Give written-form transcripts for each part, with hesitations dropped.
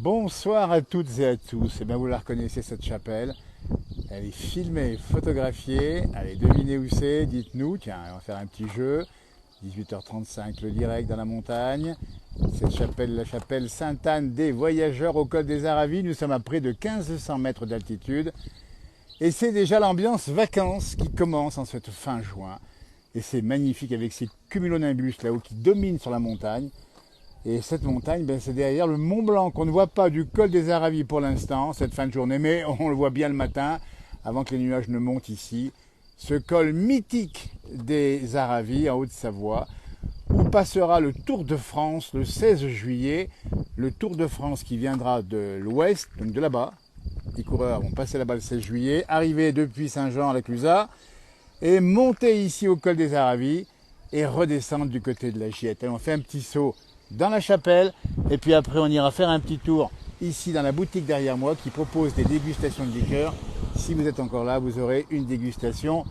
Bonsoir à toutes et à tous. Eh bien, vous la reconnaissez cette chapelle. Elle est filmée, photographiée. Allez, devinez où c'est, dites-nous. Tiens, on va faire un petit jeu. 18h35, le direct dans la montagne. Cette chapelle, la chapelle Sainte-Anne des Voyageurs au col des Aravis. Nous sommes à près de 1500 mètres d'altitude. Et c'est déjà l'ambiance vacances qui commence en cette fin juin. Et c'est magnifique avec ces cumulonimbus là-haut qui dominent sur la montagne. Et cette montagne, ben, c'est derrière le Mont Blanc qu'on ne voit pas du col des Aravis pour l'instant, cette fin de journée, mais on le voit bien le matin, avant que les nuages ne montent ici. Ce col mythique des Aravis en Haute-Savoie, où passera le Tour de France le 16 juillet. Le Tour de France qui viendra de l'ouest, donc de là-bas. Les coureurs vont passer là-bas le 16 juillet, arriver depuis Saint-Jean à la Clusaz, et monter ici au col des Aravis, et redescendre du côté de la Giette. Et on fait un petit saut dans la chapelle, et puis après on ira faire un petit tour ici dans la boutique derrière moi qui propose des dégustations de liqueurs. Si vous êtes encore là, vous aurez une dégustation.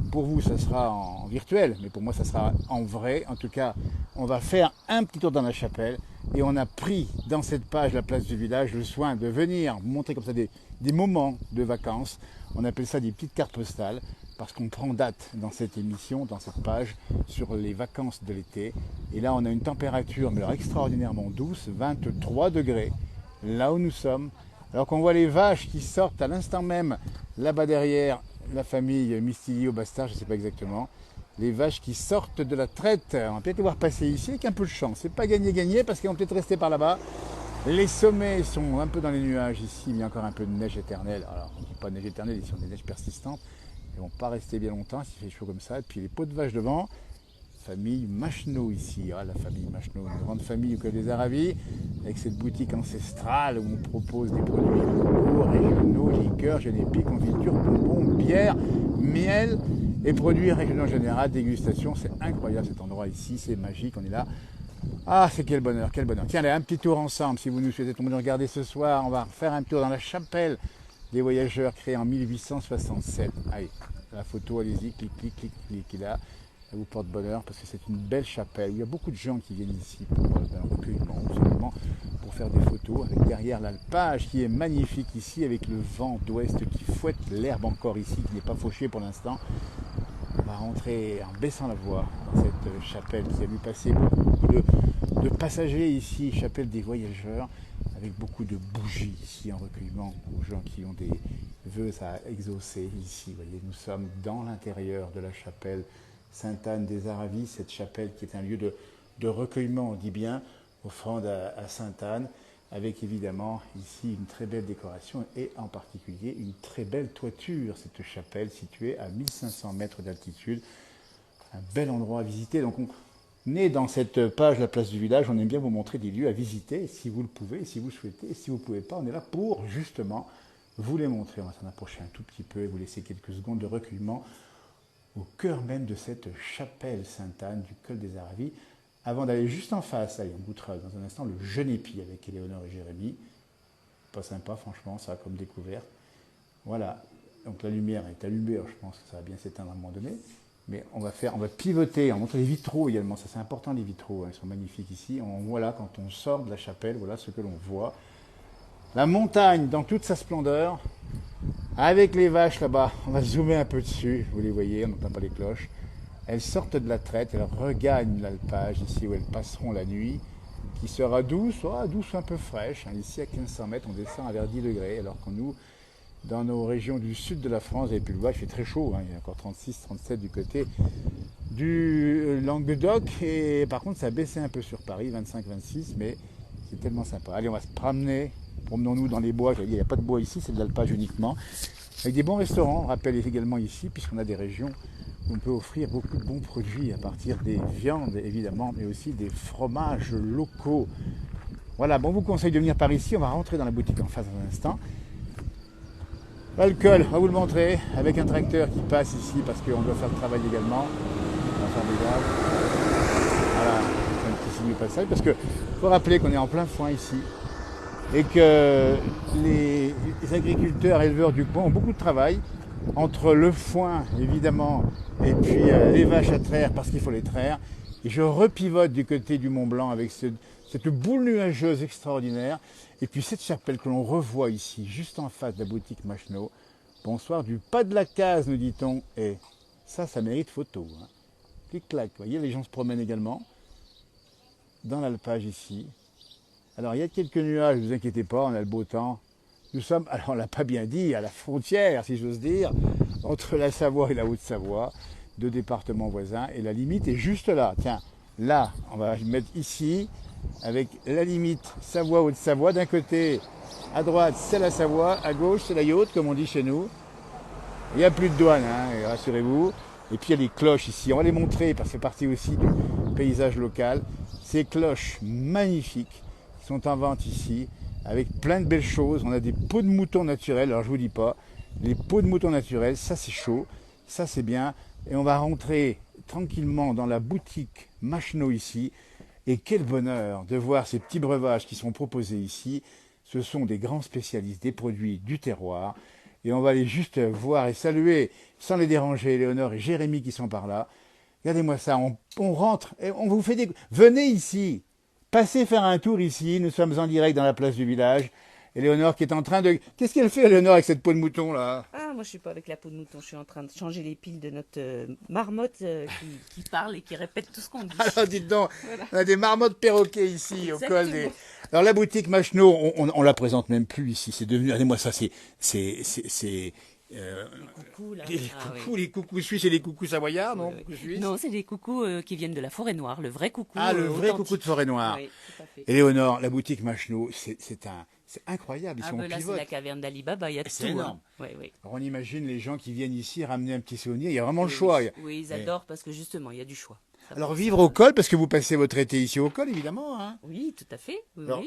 Pour vous, ça sera en virtuel, mais pour moi, ça sera en vrai. En tout cas, on va faire un petit tour dans la chapelle, et on a pris dans cette page, la place du village, le soin de venir vous montrer comme ça des moments de vacances. On appelle ça des petites cartes postales, parce qu'on prend date dans cette émission, dans cette page, sur les vacances de l'été. Et là, on a une température, mais alors extraordinairement douce, 23 degrés, là où nous sommes. Alors qu'on voit les vaches qui sortent à l'instant même, là-bas derrière, la famille Mistilli au Bastard, je ne sais pas exactement. Les vaches qui sortent de la traite. On va peut-être les voir passer ici avec un peu de chance. C'est pas gagné, parce qu'ils vont peut-être rester par là-bas. Les sommets sont un peu dans les nuages ici, mais il y a encore un peu de neige éternelle. Alors, on ne dit pas neige éternelle, ils sont des neiges persistantes. Ils ne vont pas rester bien longtemps s'il fait chaud comme ça. Et puis les pots de vache devant. Famille Macheneau ici, la famille Macheneau, une grande famille au col des Aravis, avec cette boutique ancestrale où on propose des produits locaux, régionaux, liqueurs, génépiques, confitures, bonbons, bières, miel et produits régionaux en général, dégustation. C'est incroyable cet endroit ici, c'est magique, on est là. Ah, c'est quel bonheur, quel bonheur. Tiens, allez, un petit tour ensemble, si vous nous souhaitez nous regarder ce soir, on va faire un tour dans la chapelle des Voyageurs créée en 1867. Allez, la photo, allez-y, clic, clic, clic, clic, là. Elle vous porte bonheur parce que c'est une belle chapelle. Il y a beaucoup de gens qui viennent ici pour un recueillement, ou simplement pour faire des photos, avec derrière l'alpage qui est magnifique ici, avec le vent d'ouest qui fouette l'herbe encore ici, qui n'est pas fauchée pour l'instant. On va rentrer en baissant la voie dans cette chapelle qui a vu passer beaucoup de passagers ici, chapelle des Voyageurs, avec beaucoup de bougies ici en recueillement aux gens qui ont des vœux à exaucer ici. Vous voyez, nous sommes dans l'intérieur de la chapelle Sainte-Anne des Aravis, cette chapelle qui est un lieu de recueillement, on dit bien, offrande à Sainte-Anne, avec évidemment ici une très belle décoration et en particulier une très belle toiture, cette chapelle située à 1500 mètres d'altitude, un bel endroit à visiter. Donc on est dans cette page, la place du village, on aime bien vous montrer des lieux à visiter, si vous le pouvez, si vous le souhaitez, et si vous ne pouvez pas, on est là pour justement vous les montrer. On va s'en approcher un tout petit peu et vous laisser quelques secondes de recueillement au cœur même de cette chapelle Sainte-Anne du col des Aravis, avant d'aller juste en face. Allez, on goûtera dans un instant le genépi avec Éléonore et Jérémy. Pas sympa, franchement, ça comme découverte. Voilà, donc la lumière est allumée, alors je pense que ça va bien s'éteindre à un moment donné. Mais on va pivoter, on montre les vitraux également, ça c'est important les vitraux, hein, ils sont magnifiques ici. On voit là, quand on sort de la chapelle, voilà ce que l'on voit. La montagne dans toute sa splendeur, avec les vaches là-bas, on va zoomer un peu dessus, vous les voyez, on n'entend pas les cloches. Elles sortent de la traite, elles regagnent l'alpage ici où elles passeront la nuit, qui sera douce, douce un peu fraîche. Ici à 1500 mètres, on descend à vers 10 degrés, alors que nous, dans nos régions du sud de la France, vous avez pu le voir, il fait très chaud, il y a encore 36, 37 du côté du Languedoc, et par contre ça a baissé un peu sur Paris, 25, 26, mais c'est tellement sympa. Allez, on va se promener. Promenons-nous dans les bois, il n'y a pas de bois ici, c'est de l'alpage uniquement. Avec des bons restaurants, on rappelle également ici, puisqu'on a des régions où on peut offrir beaucoup de bons produits à partir des viandes évidemment, mais aussi des fromages locaux. Voilà, bon, on vous conseille de venir par ici, on va rentrer dans la boutique en face dans un instant. L'alcool, on va vous le montrer, avec un tracteur qui passe ici, parce qu'on doit faire le travail également. On va faire des gaves. Voilà, c'est un petit signe de passage, parce qu'il faut rappeler qu'on est en plein foin ici. Et que les agriculteurs, éleveurs du coin ont beaucoup de travail entre le foin, évidemment, et puis les vaches à traire, parce qu'il faut les traire. Et je repivote du côté du Mont Blanc avec cette boule nuageuse extraordinaire. Et puis cette chapelle que l'on revoit ici, juste en face de la boutique Macheneau. Bonsoir du pas de la case, nous dit-on. Et ça mérite photo. Hein. Clic-clac, vous voyez, les gens se promènent également dans l'alpage ici. Alors il y a quelques nuages, ne vous inquiétez pas, on a le beau temps. Nous sommes, alors on ne l'a pas bien dit, à la frontière, si j'ose dire, entre la Savoie et la Haute-Savoie, deux départements voisins, et la limite est juste là. Tiens, là, on va mettre ici, avec la limite Savoie-Haute-Savoie. D'un côté, à droite, c'est la Savoie, à gauche, c'est la Yaute, comme on dit chez nous. Il n'y a plus de douane, hein, rassurez-vous. Et puis il y a les cloches ici, on va les montrer, parce que c'est partie aussi du paysage local. Ces cloches magnifiques sont en vente ici, avec plein de belles choses. On a des peaux de mouton naturels, alors je vous dis pas, les peaux de mouton naturels, ça c'est chaud, ça c'est bien. Et on va rentrer tranquillement dans la boutique Macheneau ici. Et quel bonheur de voir ces petits breuvages qui sont proposés ici. Ce sont des grands spécialistes, des produits du terroir. Et on va aller juste voir et saluer, sans les déranger, Léonore et Jérémy qui sont par là. Regardez-moi ça, on rentre et on vous fait des... Venez ici, passez faire un tour ici, nous sommes en direct dans la place du village. Et Léonore qui est en train de... Qu'est-ce qu'elle fait, Léonore, avec cette peau de mouton, là? Ah, moi je suis pas avec la peau de mouton, je suis en train de changer les piles de notre marmotte qui parle et qui répète tout ce qu'on dit. Alors dites donc, voilà. On a des marmottes perroquets ici, exactement. Au col des... Alors la boutique Macheneau, on la présente même plus ici, c'est devenu... Regardez-moi ça, c'est coucous, là. Les coucous suisses et les coucous savoyards, non? Oui. Non, c'est des coucous qui viennent de la forêt noire, le vrai coucou. Ah, le vrai coucou de forêt noire. Oui, tout à fait. Et Léonore, la boutique Macheneau, c'est incroyable. Ils sont là, c'est la caverne d'Ali Baba, il y a tout. C'est énorme. Hein. Oui. Alors, on imagine les gens qui viennent ici ramener un petit souvenir. Il y a vraiment le choix. Oui, ils adorent parce que justement, il y a du choix. Alors vivre au col, parce que vous passez votre été ici au col, évidemment. Hein. Oui, tout à fait. Alors,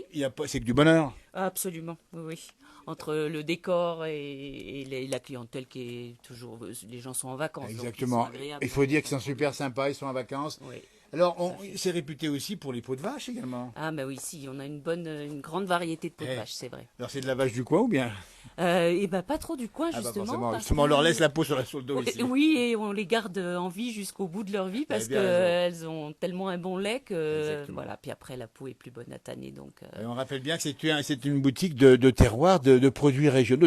c'est que du bonheur. Absolument, oui. Entre le décor et la clientèle qui est toujours... Les gens sont en vacances. Exactement. Il faut dire qu'ils sont super sympas, ils sont en vacances. Oui. Alors, c'est réputé aussi pour les peaux de vache également. Ah, bah oui, si, on a une grande variété de peaux de vache, c'est vrai. Alors, c'est de la vache du coin ou bien? Et bah, pas trop du coin, justement. Justement, on leur laisse la peau sur le dos ici. Oui, et on les garde en vie jusqu'au bout de leur vie parce qu'elles ont tellement un bon lait que. Voilà, puis après, la peau est plus bonne à tanner. Donc, Et on rappelle bien que c'est une boutique de terroir, de produits régionaux,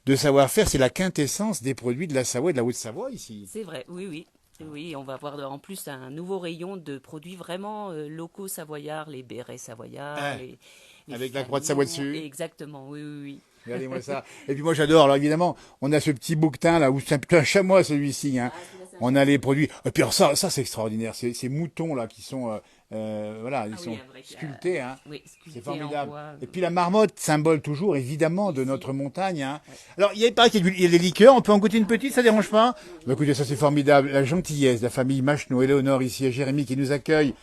de savoir-faire. C'est la quintessence des produits de la Savoie et de la Haute-Savoie ici. C'est vrai, oui. Oui, on va avoir en plus un nouveau rayon de produits vraiment locaux savoyards, les bérets savoyards. Les avec la croix de Savoie dessus. Exactement, oui. Regardez-moi ça. Et puis moi j'adore. Alors évidemment, on a ce petit bouquetin là, où c'est un chamois celui-ci. Hein. On a les produits. Et puis alors ça c'est extraordinaire. Ces moutons là qui sont, ils sont sculptés. Hein. Oui, c'est formidable. Et puis la marmotte, symbole toujours évidemment de notre montagne. Hein. Ouais. Alors il paraît qu'il y a des liqueurs. On peut en goûter une petite, ça dérange pas? Bah, écoutez, ça c'est formidable. La gentillesse de la famille Macheneau, Éléonore ici et Jérémy qui nous accueille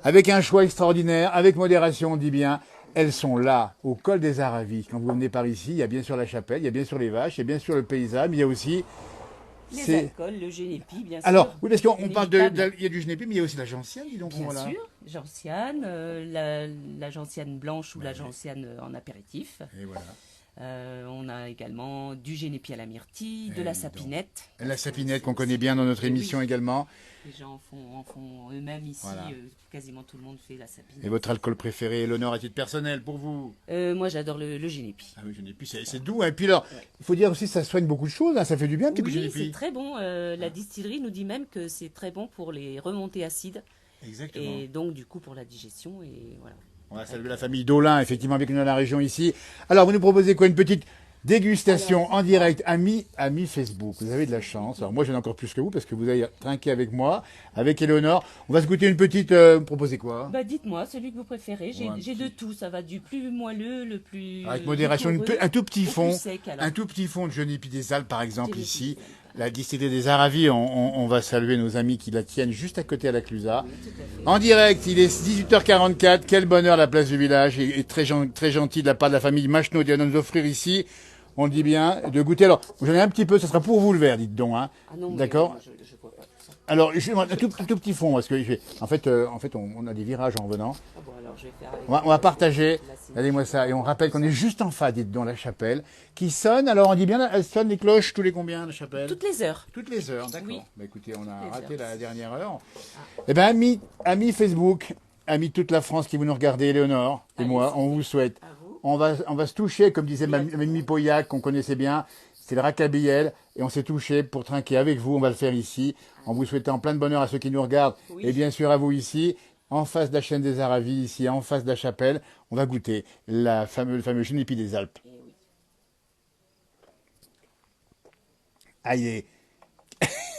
avec un choix extraordinaire, avec modération, on dit bien. Elles sont là, au col des Aravis. Quand vous venez par ici, il y a bien sûr la chapelle, il y a bien sûr les vaches, il y a bien sûr le paysage, mais il y a aussi... Les alcools, le génépi, bien sûr. Alors, oui, parce qu'on parle il y a du génépi, mais il y a aussi la gentiane, dis donc. Bien sûr, gentiane, la gentiane blanche ou la gentiane en apéritif. Et voilà. On a également du génépi à la myrtille, de la sapinette. La sapinette qu'on connaît bien dans notre émission également. Les gens en font eux-mêmes ici. Voilà. Quasiment tout le monde fait la sapinette. Et votre alcool préféré, l'honneur à titre personnel pour vous? Moi, j'adore le génépi. Ah oui, le génépi, c'est doux. Et puis alors, il faut dire aussi que ça soigne beaucoup de choses. Hein, ça fait du bien, un petit peu de génépi. Oui, c'est très bon. La distillerie nous dit même que c'est très bon pour les remontées acides. Exactement. Et donc, du coup, pour la digestion. Et voilà. On va saluer la famille Dolin, effectivement, avec nous dans la région ici. Alors, vous nous proposez quoi? Une petite dégustation en direct, amis Facebook. Vous avez de la chance. Alors, moi, j'en ai encore plus que vous parce que vous avez trinqué avec moi, avec Éléonore. On va se goûter une petite. Vous proposez quoi? Bah, dites-moi, celui que vous préférez. J'ai de tout. Ça va du plus moelleux, le plus. Avec modération, un tout petit fond. Sec, un tout petit fond de Genépi des Alpes, par exemple, ici. La distillerie des Aravis, on va saluer nos amis qui la tiennent juste à côté à la Clusaz. Oui, en direct, il est 18h44. Quel bonheur la place du village. Et très gentil de la part de la famille Macheneau de nous offrir ici, on le dit bien, de goûter. Alors, j'en ai un petit peu, ça sera pour vous le verre, dites donc. Hein. Ah non, d'accord. Je vois pas tout ça. Alors, un tout petit fond, parce que en fait, on a des virages en revenant. Ah bon, alors je vais faire on va partager. Regardez-moi ça. Et on rappelle qu'on est juste en face, dites donc, la chapelle, qui sonne. Alors, on dit bien, elle sonne les cloches tous les combien, la chapelle? Toutes les heures. Toutes les heures, d'accord. Oui. Bah, écoutez, on a raté la dernière heure. Eh bien, amis Facebook, amis de toute la France qui vous nous regardez, Éléonore et Allez, moi, c'est on vous souhaite. à vous. On va se toucher, comme disait Et à Mimi Pauillac, qu'on connaissait bien. C'est le Raccabiel, et on s'est touché pour trinquer avec vous. On va le faire ici, en vous souhaitant plein de bonheur à ceux qui nous regardent, Oui. et bien sûr à vous ici, en face de la chaîne des Aravis, ici, en face de la chapelle. On va goûter le fameux Genépi des Alpes. Et oui. Ah,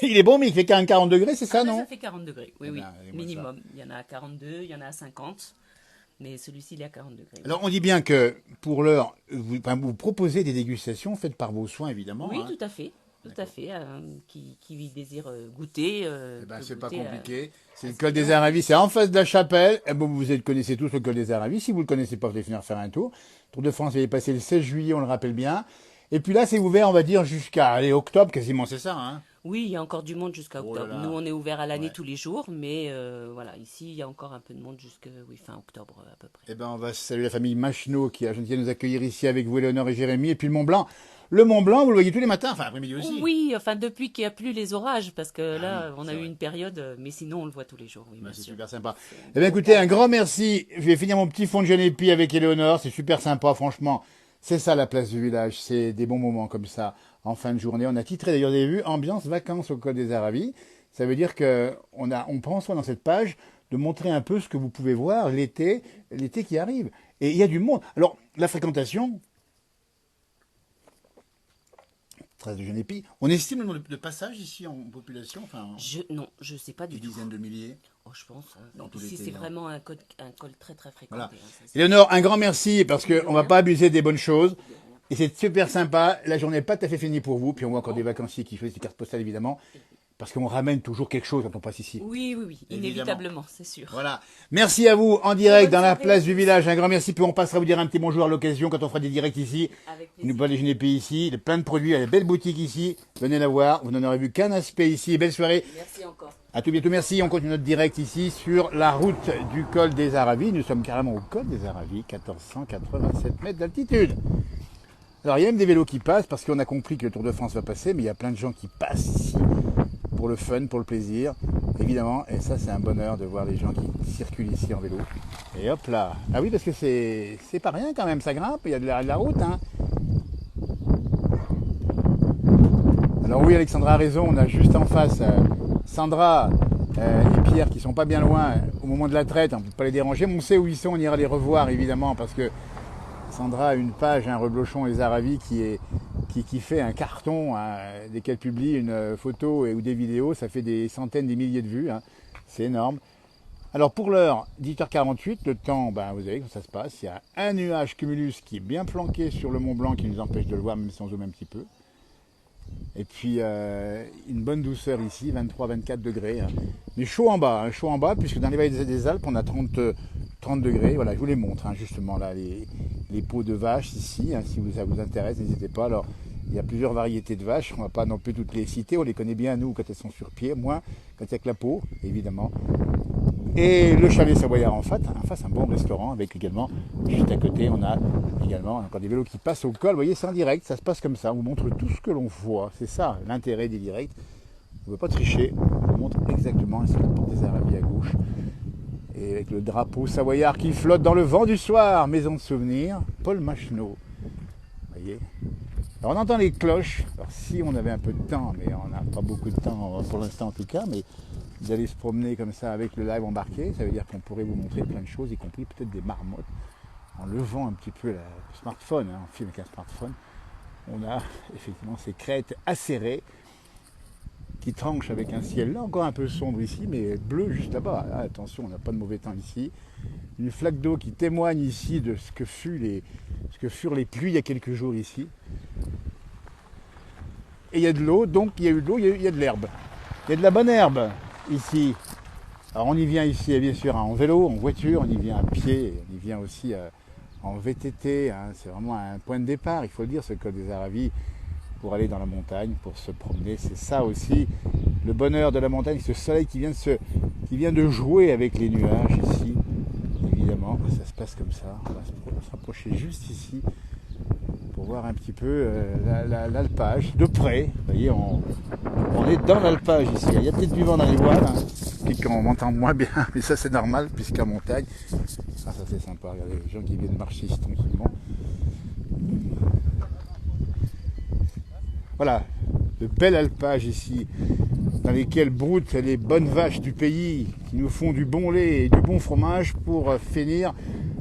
il est bon, mais il fait qu'un 40 degrés, c'est ça, Ah, mais non? ça fait 40 degrés, oui, Eh oui, ben, allez, moi, minimum. Il y en a à 42, il y en a à 50, mais celui-ci, il est à 40 degrés. Alors, on dit bien que, pour l'heure, vous proposez des dégustations faites par vos soins, évidemment. Oui, hein. tout à fait. Tout à fait. Qui désire goûter. Eh ben, peut c'est pas goûter, compliqué. C'est à le ce col qu'il des a. Aravis, c'est en face de la chapelle. Eh ben, connaissez tous le col des Aravis. Si vous ne le connaissez pas, vous allez venir faire un tour. Tour de France, il est passé le 16 juillet, on le rappelle bien. Et puis là, c'est ouvert, on va dire, jusqu'à octobre, quasiment, c'est ça, hein? Oui, il y a encore du monde jusqu'à Oh là octobre. là. Nous, on est ouvert à l'année Ouais. tous les jours, mais voilà, ici, il y a encore un peu de monde jusqu'à fin octobre à peu près. Eh ben, on va saluer la famille Macheneau qui a gentil de nous accueillir ici avec vous, Éléonore et Jérémy. Et puis le Mont Blanc. Le Mont Blanc, vous le voyez tous les matins, enfin après-midi aussi. Oui, enfin depuis qu'il n'y a plus les orages, parce que là, oui, on c'est a eu vrai. une période, mais sinon, on le voit tous les jours. Oui, Ben, bien c'est sûr. super sympa. C'est un Eh bien, beau écoutez, un cadre. grand merci. Je vais finir mon petit fond de Genépi avec Éléonore. C'est super sympa, franchement. C'est ça la place du village. C'est des bons moments comme ça en fin de journée. On a titré d'ailleurs des vues ambiance vacances au Col des Aravis. Ça veut dire que on prend soin dans cette page de montrer un peu ce que vous pouvez voir l'été qui arrive. Et il y a du monde. Alors, la fréquentation, 13 de Genépi, on estime le nombre de passages ici en population, enfin, Non, je sais pas des du tout. dizaines de milliers. Oh, je pense. Dans tout Ici, l'été, c'est hein. vraiment un col très très fréquenté. Voilà. Hein, ça, c'est- Éléonore, un grand merci parce De qu'on ne va rien. pas abuser des bonnes choses. de rien. Et c'est super sympa. La journée n'est pas tout à fait finie pour vous. Puis on voit encore des vacanciers qui choisissent des cartes postales évidemment. Parce qu'on ramène toujours quelque chose quand on passe ici. Oui, oui, oui, Évidemment. inévitablement, c'est sûr. Voilà. Merci à vous en direct Bonne dans la soirée. place du village. Un grand merci. Puis on passera vous dire un petit bonjour à l'occasion quand on fera des directs ici. Avec Vous nous plaisir. parlez du Genépi ici. Il y a plein de produits. Il y a des belles boutiques ici. Venez la voir. Vous n'en aurez vu qu'un aspect ici. Belle soirée. Merci encore. À tout bientôt, merci. On continue notre direct ici sur la route du col des Aravis. Nous sommes carrément au col des Aravis, 1487 mètres d'altitude. Alors il y a même des vélos qui passent parce qu'on a compris que le Tour de France va passer, mais il y a plein de gens qui passent ici pour le fun, pour le plaisir, évidemment. Et ça, c'est un bonheur de voir les gens qui circulent ici en vélo. Et hop là. Ah oui, parce que c'est pas rien quand même, ça grimpe, il y a de la route, hein. Alors oui, Alexandra a raison, on a juste en face Sandra et Pierre qui sont pas bien loin au moment de la traite, on ne peut pas les déranger, mais on sait où ils sont, on ira les revoir évidemment parce que Sandra a une page, un Reblochon les Aravis qui fait un carton, hein, dès qu'elle publie une photo ou des vidéos, ça fait des centaines, des milliers de vues, hein. C'est énorme. Alors pour l'heure, 18h48, le temps, ben, vous savez comment ça se passe, il y a un nuage cumulus qui est bien planqué sur le Mont Blanc qui nous empêche de le voir même si on zoome un petit peu. Et puis une bonne douceur ici, 23-24 degrés. Hein. Mais chaud en bas, puisque dans les vallées des Alpes, on a 30 degrés. Voilà, je vous les montre, hein, justement, là, les peaux de vaches ici. Hein, si ça vous intéresse, n'hésitez pas. Alors, il y a plusieurs variétés de vaches. On ne va pas non plus toutes les citer. On les connaît bien, nous, quand elles sont sur pied. Moins quand il n'y a que la peau, évidemment. Et le chalet savoyard en face, un bon restaurant avec également, juste à côté, on a également encore des vélos qui passent au col. Vous voyez, c'est en direct, ça se passe comme ça. On vous montre tout ce que l'on voit. C'est ça l'intérêt des directs. On ne veut pas tricher. On vous montre exactement ce que la porte des Aravis à gauche. Et avec le drapeau savoyard qui flotte dans le vent du soir. Maison de souvenirs, Paul Macheneau. Vous voyez. Alors on entend les cloches. Alors si on avait un peu de temps, mais on n'a pas beaucoup de temps pour l'instant en tout cas, mais d'aller se promener comme ça avec le live embarqué, ça veut dire qu'on pourrait vous montrer plein de choses, y compris peut-être des marmottes, en levant un petit peu le smartphone, hein, on filme avec un smartphone. On a effectivement ces crêtes acérées qui tranchent avec un ciel là encore un peu sombre ici, mais bleu juste là-bas. Ah, attention, on n'a pas de mauvais temps ici. Une flaque d'eau qui témoigne ici de ce que furent les pluies il y a quelques jours ici. Et il y a de l'eau, donc il y a eu de l'eau, il y a de l'herbe. Il y a de la bonne herbe ici. Alors on y vient ici bien sûr en vélo, en voiture, on y vient à pied, on y vient aussi en VTT. Hein. C'est vraiment un point de départ, il faut le dire, ce col des Aravis, pour aller dans la montagne, pour se promener. C'est ça aussi, le bonheur de la montagne, ce soleil qui vient de jouer avec les nuages ici. Évidemment, ça se passe comme ça. On va se rapprocher juste ici pour voir un petit peu l'alpage de près. Vous voyez, on est dans l'alpage ici. Il y a peut-être du vent dans les voiles. Hein. explique qu'on m'entend moins bien, mais ça c'est normal puisqu'en montagne. Ah, ça c'est sympa, regardez les gens qui viennent marcher ici tranquillement. Voilà, de belles alpages ici, dans lesquelles broutent les bonnes vaches du pays, qui nous font du bon lait et du bon fromage pour finir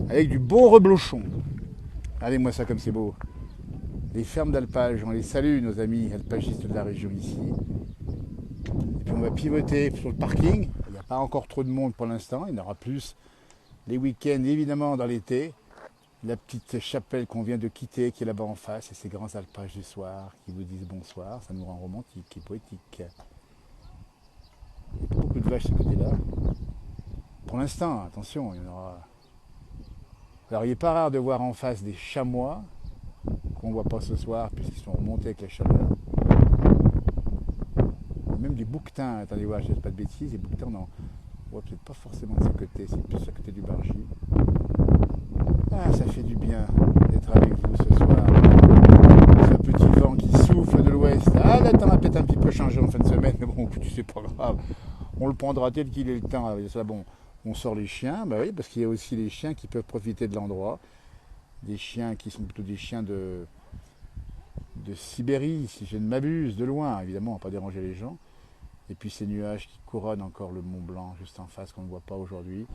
avec du bon reblochon. Regardez-moi ça comme c'est beau. Les fermes d'alpage, on les salue, nos amis alpagistes de la région ici. Et puis on va pivoter sur le parking. Il n'y a pas encore trop de monde pour l'instant, il y en aura plus les week-ends évidemment dans l'été. La petite chapelle qu'on vient de quitter qui est là-bas en face et ces grands alpages du soir qui vous disent bonsoir, ça nous rend romantique et poétique. Il n'y a pas beaucoup de vaches de ce côté-là. Pour l'instant, attention, il y en aura. Alors il n'est pas rare de voir en face des chamois qu'on ne voit pas ce soir puisqu'ils sont remontés avec la chaleur. Même des bouquetins, attendez voir, je ne dis pas de bêtises, les bouquetins on voit peut-être pas forcément de ce côté, c'est plus à côté du Bargy. Ah, ça fait du bien d'être avec vous ce soir. Ce petit vent qui souffle de l'ouest. Ah, le temps a peut-être un petit peu changé en fin de semaine, mais bon, c'est pas grave. On le prendra tel qu'il est le temps. Ça, bon, on sort les chiens, bah oui, parce qu'il y a aussi les chiens qui peuvent profiter de l'endroit. Des chiens qui sont plutôt des chiens de Sibérie, si je ne m'abuse, de loin, évidemment, on ne va pas déranger les gens. Et puis ces nuages qui couronnent encore le Mont Blanc, juste en face, qu'on ne voit pas aujourd'hui.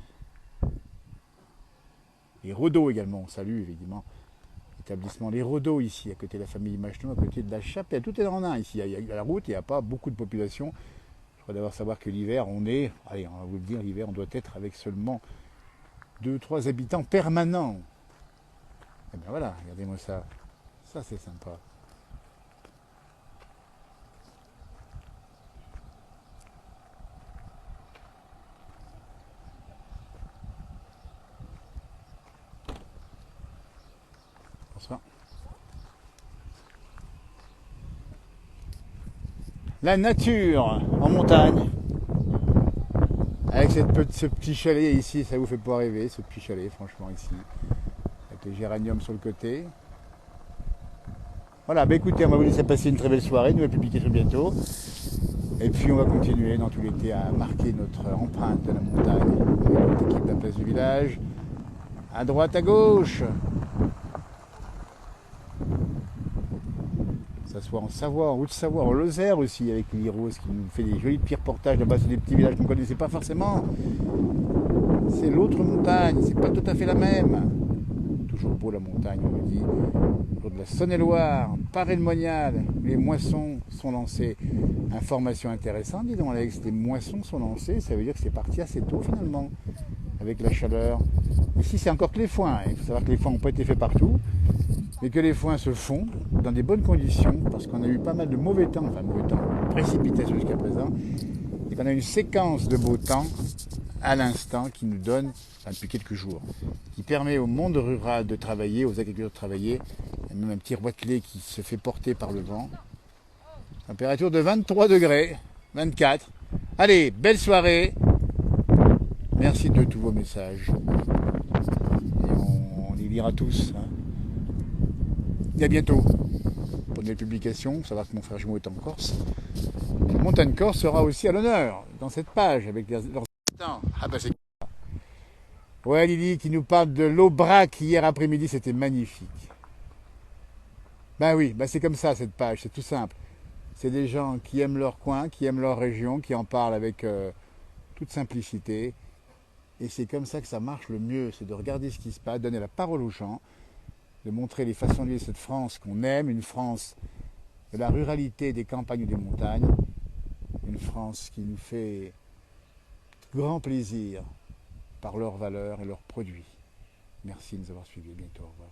Les Rodeaux également, on salue évidemment l'établissement Les Rodeaux ici, à côté de la famille Macheton, à côté de la chapelle. Tout est en un ici. Il y a la route, il n'y a pas beaucoup de population. Je crois d'abord savoir que l'hiver, allez, on va vous le dire, l'hiver, on doit être avec seulement 2-3 habitants permanents. Et bien voilà, regardez-moi ça. Ça, c'est sympa. Bonsoir. La nature en montagne. Avec ce petit chalet ici, ça vous fait pas rêver, ce petit chalet, franchement, ici. Avec les géraniums sur le côté. Voilà, bah écoutez, on va vous laisser passer une très belle soirée, nouvelle publication bientôt. Et puis on va continuer dans tout l'été à marquer notre empreinte de la montagne avec notre équipe de la place du village. À droite, à gauche. Que ce soit en Savoie, en Haute-Savoie, en Lozère aussi, avec Lily Rose qui nous fait des jolis petits reportages là-bas sur des petits villages qu'on ne connaissait pas forcément. C'est l'autre montagne, c'est pas tout à fait la même. Toujours beau la montagne, on nous dit. Autour de la Saône-et-Loire, Paray-le-Monial, les moissons sont lancées. Information intéressante, dis donc Alex, les moissons sont lancées, ça veut dire que c'est parti assez tôt finalement, avec la chaleur. Ici c'est encore que les foins, il faut savoir que les foins n'ont pas été faits partout, mais que les foins se font dans des bonnes conditions, parce qu'on a eu pas mal de mauvais temps, précipitations jusqu'à présent, et qu'on a une séquence de beau temps à l'instant qui nous donne, depuis quelques jours, qui permet au monde rural de travailler, aux agriculteurs de travailler. Il y a même un petit roitelet qui se fait porter par le vent. Température de 23 degrés, 24. Allez, belle soirée. Merci de tous vos messages. Et on les lira tous. Hein. Et à bientôt pour de nouvelles publications. Savoir que mon frère jumeau est en Corse. La montagne Corse sera aussi à l'honneur dans cette page avec leurs habitants. Ah bah c'est... Ouais, Lily qui nous parle de l'Aubrac hier après-midi, c'était magnifique. Ben oui, ben c'est comme ça cette page, c'est tout simple. C'est des gens qui aiment leur coin, qui aiment leur région, qui en parlent avec toute simplicité. Et c'est comme ça que ça marche le mieux, c'est de regarder ce qui se passe, donner la parole aux gens, de montrer les façons de vivre cette France qu'on aime, une France de la ruralité, des campagnes et des montagnes, une France qui nous fait grand plaisir par leurs valeurs et leurs produits. Merci de nous avoir suivis. À bientôt. Au revoir.